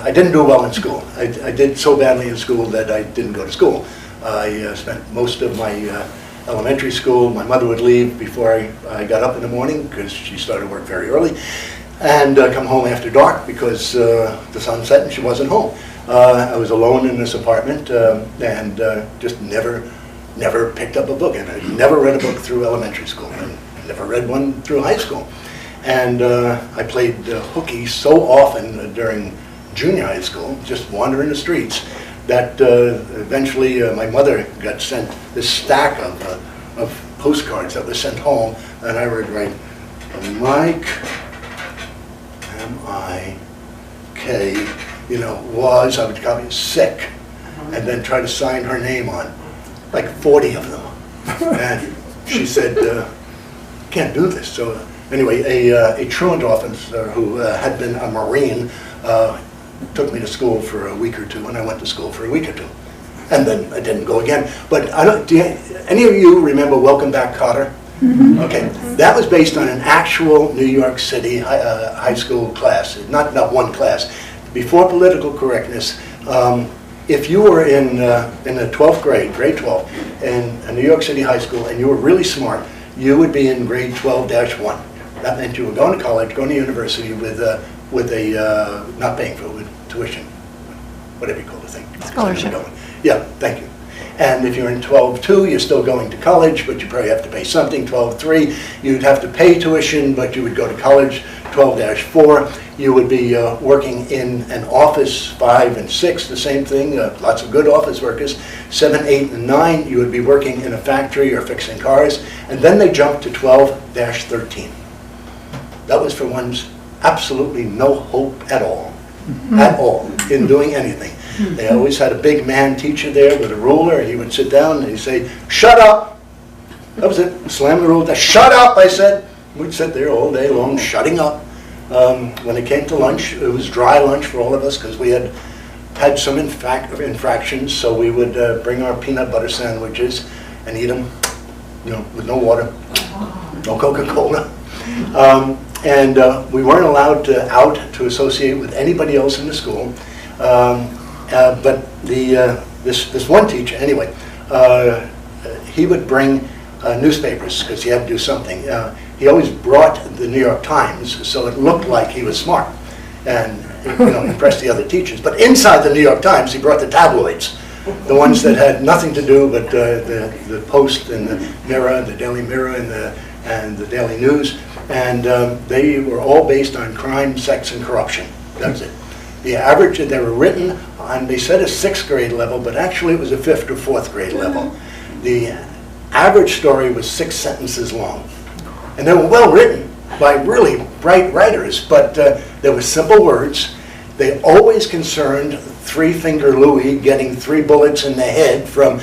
I didn't do well in school. I did so badly in school that I didn't go to school. I spent most of my elementary school. My mother would leave before I got up in the morning because she started work very early, and come home after dark because the sun set and she wasn't home. I was alone in this apartment and just never picked up a book. And I never read a book through elementary school. I never read one through high school. And I played hooky so often during junior high school, just wandering the streets, that eventually my mother got sent this stack of postcards that was sent home, and I would write, Mike, M-I-K, was, I would copy sick, and then try to sign her name on, like 40 of them. And she said, can't do this. So anyway, a truant officer who had been a Marine took me to school for a week or two, and I went to school for a week or two. And then I didn't go again. But any of you remember Welcome Back, Kotter? Mm-hmm. Okay, that was based on an actual New York City high school class, not one class. Before political correctness, if you were in the 12th grade, grade 12, in a New York City high school, and you were really smart, you would be in grade 12-1. That meant you were going to college, going to university with not paying for it, with tuition, whatever you call the thing. Scholarship. Yeah, thank you. And if you're in 12-2, you're still going to college, but you probably have to pay something. 12-3, you'd have to pay tuition, but you would go to college. 12-4, you would be working in an office. 5 and 6, the same thing, lots of good office workers. 7, 8, and 9, you would be working in a factory or fixing cars. And then they jumped to 12-13. That was for ones absolutely no hope at all, in doing anything. They always had a big man teacher there with a ruler. He would sit down and he'd say, shut up. That was it. Slam the ruler down. Shut up, I said. We'd sit there all day long, shutting up. When it came to lunch, it was dry lunch for all of us because we had some infractions, so we would bring our peanut butter sandwiches and eat them, with no water, no Coca-Cola. And we weren't allowed to associate with anybody else in the school. But this one teacher, anyway, he would bring newspapers because he had to do something. He always brought the New York Times, so it looked like he was smart and impressed the other teachers. But inside the New York Times, he brought the tabloids, the ones that had nothing to do but the Post and the Mirror, the Daily Mirror and the Daily News, and they were all based on crime, sex, and corruption. That's it. The average, they were written on, they said a 6th grade level, but actually it was a 5th or 4th grade level. The average story was 6 sentences long. And they were well written by really bright writers, but there were simple words. They always concerned Three-Finger Louie getting 3 bullets in the head from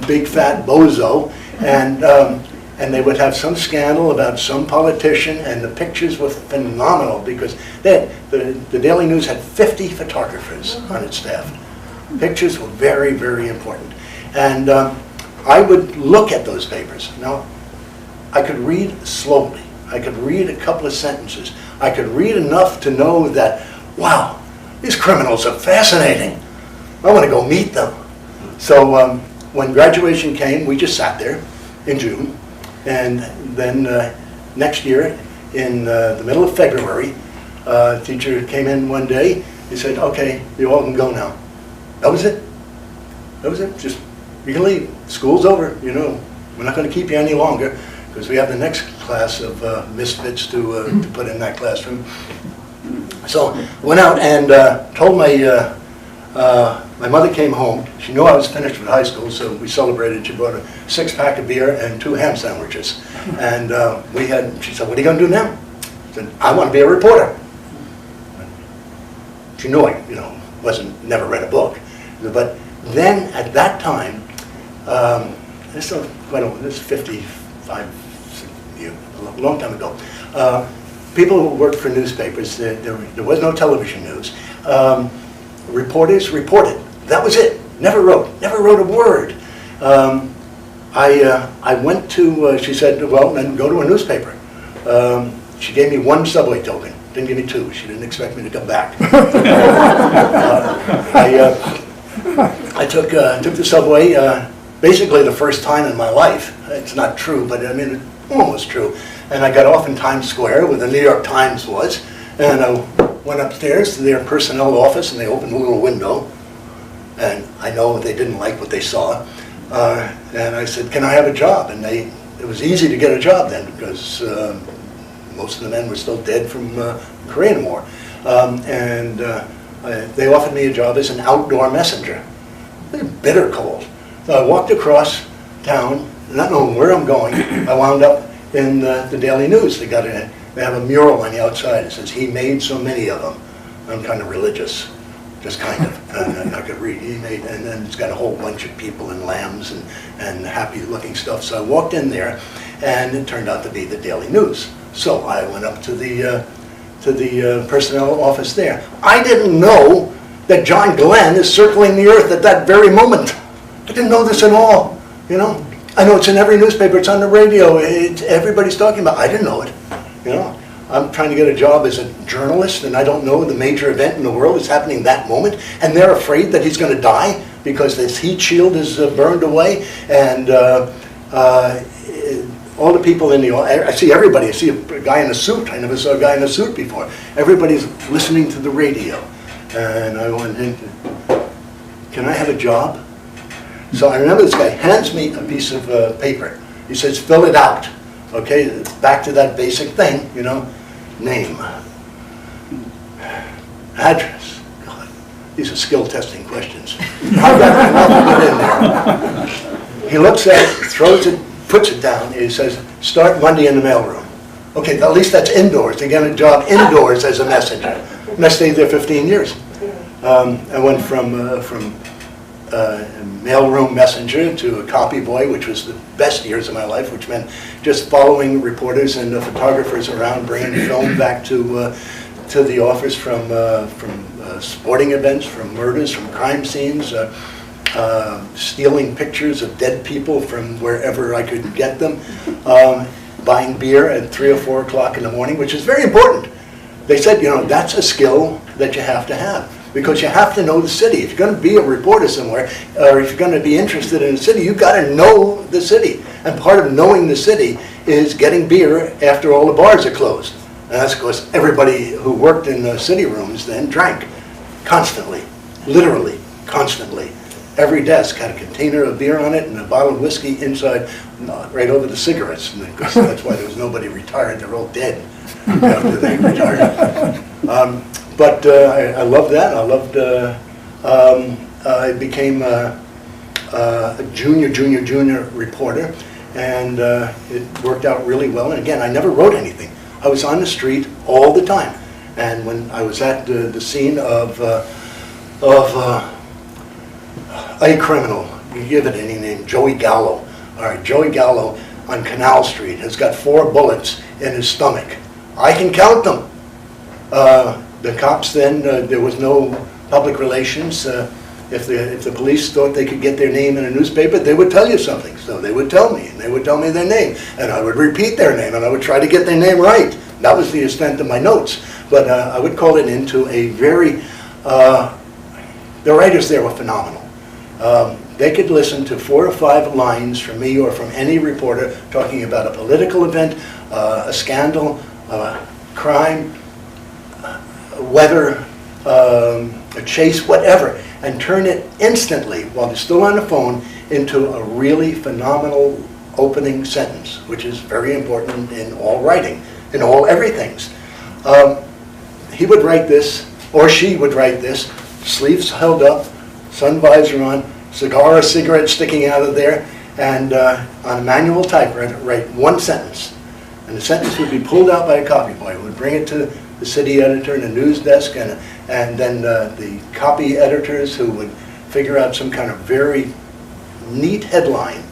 Big Fat Bozo, and they would have some scandal about some politician, and the pictures were phenomenal because the Daily News had 50 photographers on its staff. Pictures were very, very important. And I would look at those papers. Now, I could read slowly. I could read a couple of sentences. I could read enough to know that, wow, these criminals are fascinating. I want to go meet them. So when graduation came, we just sat there in June. And then next year, in the middle of February, a teacher came in one day. He said, okay, you all can go now. That was it. That was it. Just, you can leave. School's over. We're not going to keep you any longer because we have the next class of misfits to put in that classroom. So I went out and told my mother came home. She knew I was finished with high school, so we celebrated. She brought a 6-pack of beer and 2 ham sandwiches. And she said, what are you going to do now? I said, I want to be a reporter. She knew I, never read a book. But then at that time, this is 55 years, a long time ago, people who worked for newspapers, there was no television news. Reporters reported. That was it. Never wrote a word. I went to, she said, well, then go to a newspaper. She gave me 1 subway token. Didn't give me 2. She didn't expect me to come back. I took the subway basically the first time in my life. It's not true, but I mean, it's almost true. And I got off in Times Square where the New York Times was, and I went upstairs to their personnel office, and they opened a little window. And I know they didn't like what they saw. And I said, can I have a job? And it was easy to get a job then because most of the men were still dead from the Korean War. They offered me a job as an outdoor messenger. They were bitter cold. So I walked across town, not knowing where I'm going. I wound up in the Daily News. They have a mural on the outside. It says, he made so many of them. I'm kind of religious. Just kind of, and I could read. And then it's got a whole bunch of people and lambs and happy-looking stuff. So I walked in there, and it turned out to be the Daily News. So I went up to the personnel office there. I didn't know that John Glenn is circling the earth at that very moment. I didn't know this at all. You know, I know it's in every newspaper. It's on the radio. Everybody's talking about it. I didn't know it. You know. I'm trying to get a job as a journalist, and I don't know the major event in the world is happening that moment, and they're afraid that he's going to die because this heat shield is burned away, and all the people in the audience, I see everybody. I see a guy in a suit. I never saw a guy in a suit before. Everybody's listening to the radio, and I went in, can I have a job? So I remember this guy hands me a piece of paper. He says, fill it out. Okay, back to that basic thing, you know. Name, address. God, these are skill testing questions. I got nothing in there. He looks at it, throws it, puts it down, and he says, start Monday in the mailroom. Okay, at least that's indoors. They get a job indoors as a messenger. And I stayed there 15 years. I went from mailroom messenger to a copy boy, which was the best years of my life, which meant just following reporters and photographers around, bringing film back to the office from sporting events, from murders, from crime scenes, stealing pictures of dead people from wherever I could get them, buying beer at 3 or 4 o'clock in the morning, which is very important. They said, you know, that's a skill that you have to have. Because you have to know the city. If you're going to be a reporter somewhere, or if you're going to be interested in the city, you've got to know the city. And part of knowing the city is getting beer after all the bars are closed. And that's because everybody who worked in the city rooms then drank constantly, literally constantly. Every desk had a container of beer on it and a bottle of whiskey inside, right over the cigarettes. And that's why there was nobody retired. They're all dead after they retired. But I loved that. I loved, I became a junior reporter, and it worked out really well. And again, I never wrote anything. I was on the street all the time. And when I was at the scene of a criminal, you give it any name, Joey Gallo. All right, Joey Gallo on Canal Street has got 4 bullets in his stomach. I can count them. The cops then, there was no public relations. If the police thought they could get their name in a newspaper, they would tell you something. So they would tell me, and they would tell me their name. And I would repeat their name, and I would try to get their name right. That was the extent of my notes. But I would call it into a very, the writers there were phenomenal. They could listen to 4 or 5 lines from me or from any reporter talking about a political event, a scandal, crime, weather, a chase, whatever, and turn it instantly, while they're still on the phone, into a really phenomenal opening sentence, which is very important in all writing, in all everythings. He would write this, or she would write this, sleeves held up, sun visor on, cigar or cigarette sticking out of there, and on a manual typewriter, write 1 sentence. And the sentence would be pulled out by a copy boy who would bring it to the city editor and the news desk, and then the copy editors who would figure out some kind of very neat headline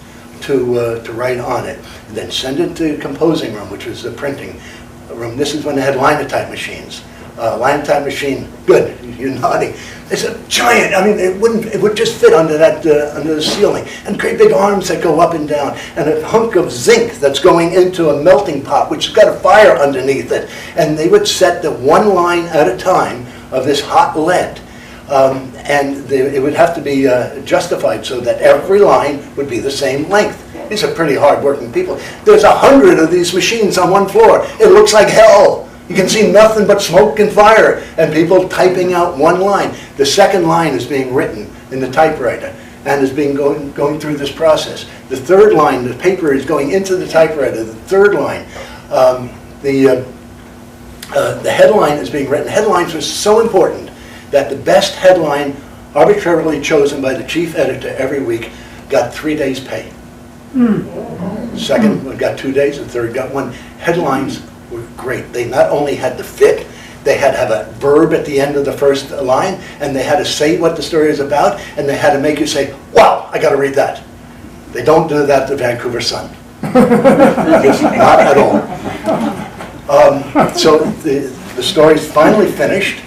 to write on it, and then send it to the composing room, which was the printing room. This is when they had linotype machines. line type machine. Good, you're nodding. It's a giant. I mean, it would just fit under that under the ceiling, and great big arms that go up and down, and a hunk of zinc that's going into a melting pot, which has got a fire underneath it. And they would set the one line at a time of this hot lead, and it would have to be justified so that every line would be the same length. These are pretty hard-working people. There's 100 of these machines on one floor. It looks like hell. You can see nothing but smoke and fire, and people typing out one line. The second line is being written in the typewriter and is being going through this process. The third line, the paper is going into the typewriter. The third line, the headline is being written. Headlines were so important that the best headline, arbitrarily chosen by the chief editor every week, got 3 days' pay. Second one got 2 days, the third got 1. Headlines were great. They not only had to fit, they had to have a verb at the end of the first line, and they had to say what the story is about, and they had to make you say, wow, I got to read that. They don't do that to Vancouver Sun. Not at all. So the story's finally finished.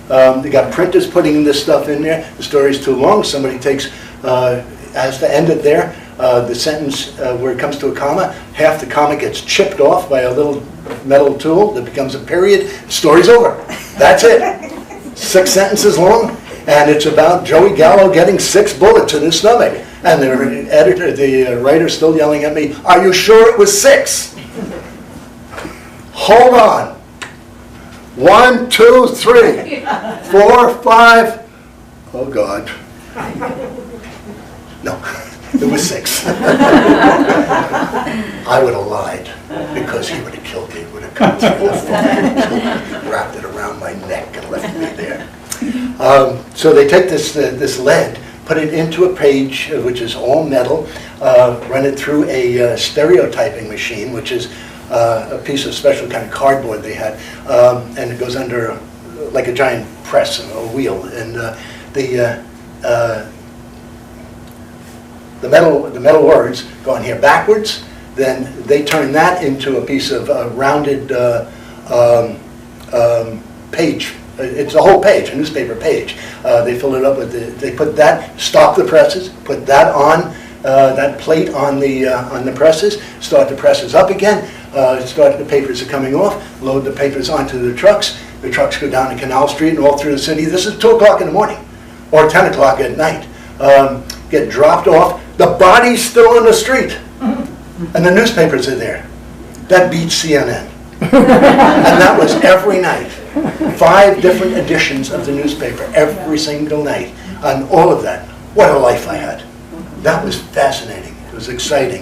They got printers putting this stuff in there. The story's too long. Somebody has to end it there. The sentence where it comes to a comma, half the comma gets chipped off by a little metal tool that becomes a period. The story's over. That's it. 6 sentences long, and it's about Joey Gallo getting 6 bullets in his stomach. And the writer's still yelling at me, "Are you sure it was 6? Hold on. 1, 2, 3, 4, 5. Oh God. No. It was 6. I would have lied, because he would have killed me. He would have come through the phone, wrapped it around my neck and left me there. So they take this lead, put it into a page, which is all metal, run it through a stereotyping machine, which is a piece of special kind of cardboard they had, and it goes under like a giant press, a wheel, and the metal words go on here backwards. Then they turn that into a piece of rounded page. It's a whole page, a newspaper page. They fill it up with they put that, stop the presses, put that on that plate on the presses, start the presses up again. Start the papers are coming off. Load the papers onto the trucks. The trucks go down to Canal Street and all through the city. This is 2 o'clock in the morning, or 10 o'clock at night. Get dropped off. The body's still in the street, and the newspapers are there. That beats CNN. And that was every night. 5 different editions of the newspaper every single night, and all of that. What a life I had. That was fascinating. It was exciting.